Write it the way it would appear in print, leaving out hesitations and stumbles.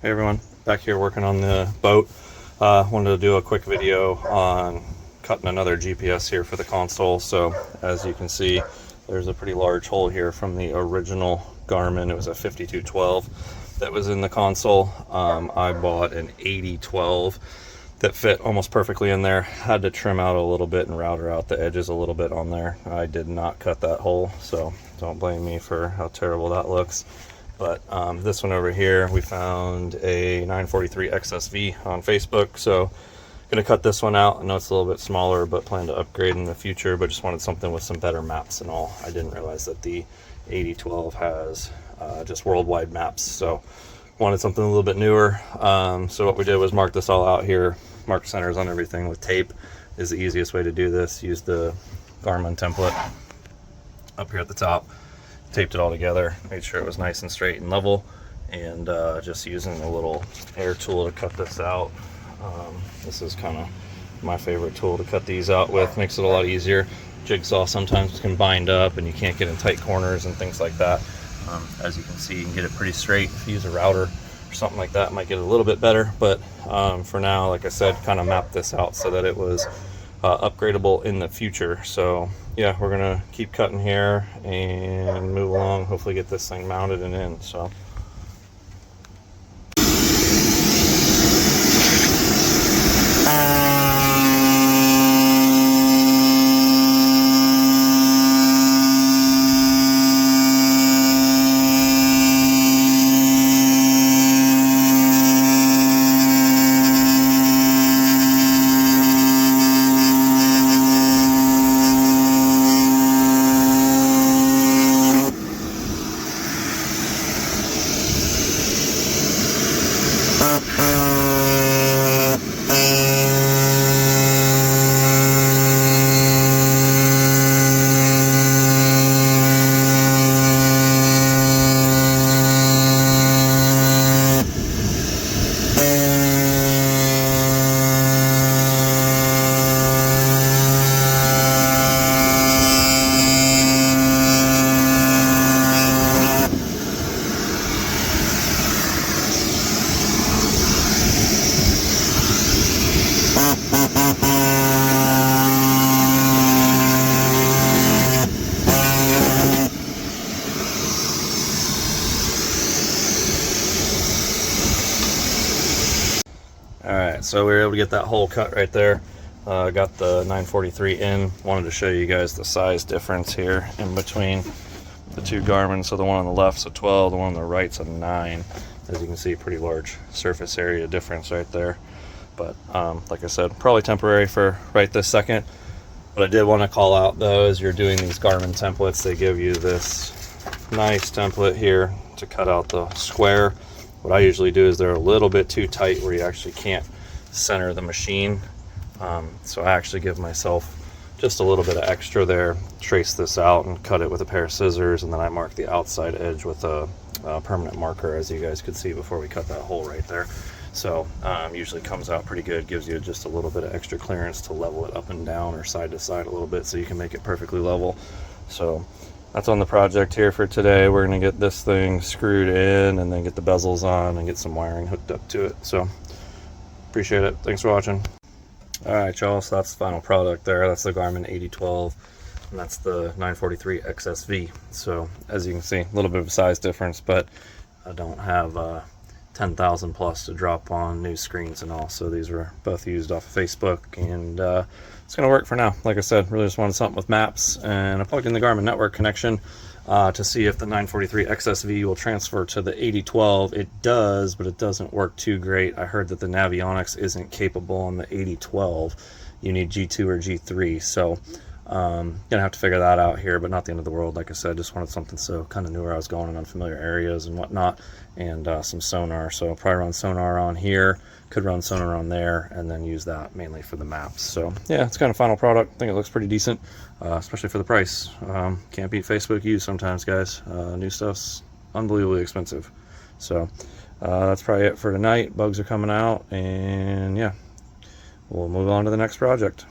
Hey everyone, back here working on the boat. Wanted to do a quick video on cutting another GPS here for the console. So as you can see, there's a pretty large hole here from the original Garmin. It was a 5212 that was in the console. I bought an 8012 that fit almost perfectly in there. Had to trim out a little bit and router out the edges a little bit on there. I did not cut that hole, so don't blame me for how terrible that looks. But this one over here, we found a 943 XSV on Facebook, so gonna cut this one out. I know it's a little bit smaller, but plan to upgrade in the future, but just wanted something with some better maps and all. I didn't realize that the 8012 has just worldwide maps, so wanted something a little bit newer. So what we did was mark this all out here, mark centers on everything with tape is the easiest way to do this. Use the Garmin template up here at the top. Taped it all together, made sure it was nice and straight and level, and just using a little air tool to cut this out. This is kind of my favorite tool to cut these out with. Makes it a lot easier. Jigsaw sometimes can bind up and you can't get in tight corners and things like that. As you can see, you can get it pretty straight. If you use a router or something like that, it might get it a little bit better, but for now, like I said, kind of mapped this out so that it was upgradable in the future. So yeah, we're gonna keep cutting here and move along, hopefully get this thing mounted and in. So alright, so we were able to get that hole cut right there. Got the 943 in. Wanted to show you guys the size difference here in between the two Garmin. So the one on the left's a 12, the one on the right's a 9. As you can see, pretty large surface area difference right there. But like I said, probably temporary for right this second. What I did want to call out though is you're doing these Garmin templates, they give you this nice template here to cut out the square. What I usually do is they're a little bit too tight where you actually can't center the machine. So I actually give myself just a little bit of extra there, trace this out and cut it with a pair of scissors, and then I mark the outside edge with a permanent marker, as you guys could see before we cut that hole right there. So usually comes out pretty good, gives you just a little bit of extra clearance to level it up and down or side to side a little bit so you can make it perfectly level. So that's on the project here for today. We're going to get this thing screwed in and then get the bezels on and get some wiring hooked up to it. So appreciate it. Thanks for watching. Alright y'all, so that's the final product there. That's the Garmin 8012 and that's the 943 XSV. So as you can see, a little bit of a size difference, but I don't have 10,000 plus to drop on new screens and all. So these were both used off of Facebook, and it's going to work for now. Like I said, really just wanted something with maps, and I plugged in the Garmin network connection to see if the 943 XSV will transfer to the 8012. It does, but it doesn't work too great. I heard that the Navionics isn't capable on the 8012. You need G2 or G3, so gonna have to figure that out here, but not the end of the world. Like I said, just wanted something so kind of newer. I was going in unfamiliar areas and whatnot, and some sonar. So I'll probably run sonar on here, could run sonar on there, and then use that mainly for the maps. So yeah, it's kind of final product. I think it looks pretty decent, especially for the price. Can't beat Facebook used sometimes, guys. New stuff's unbelievably expensive. So that's probably it for tonight. Bugs are coming out, and yeah, we'll move on to the next project.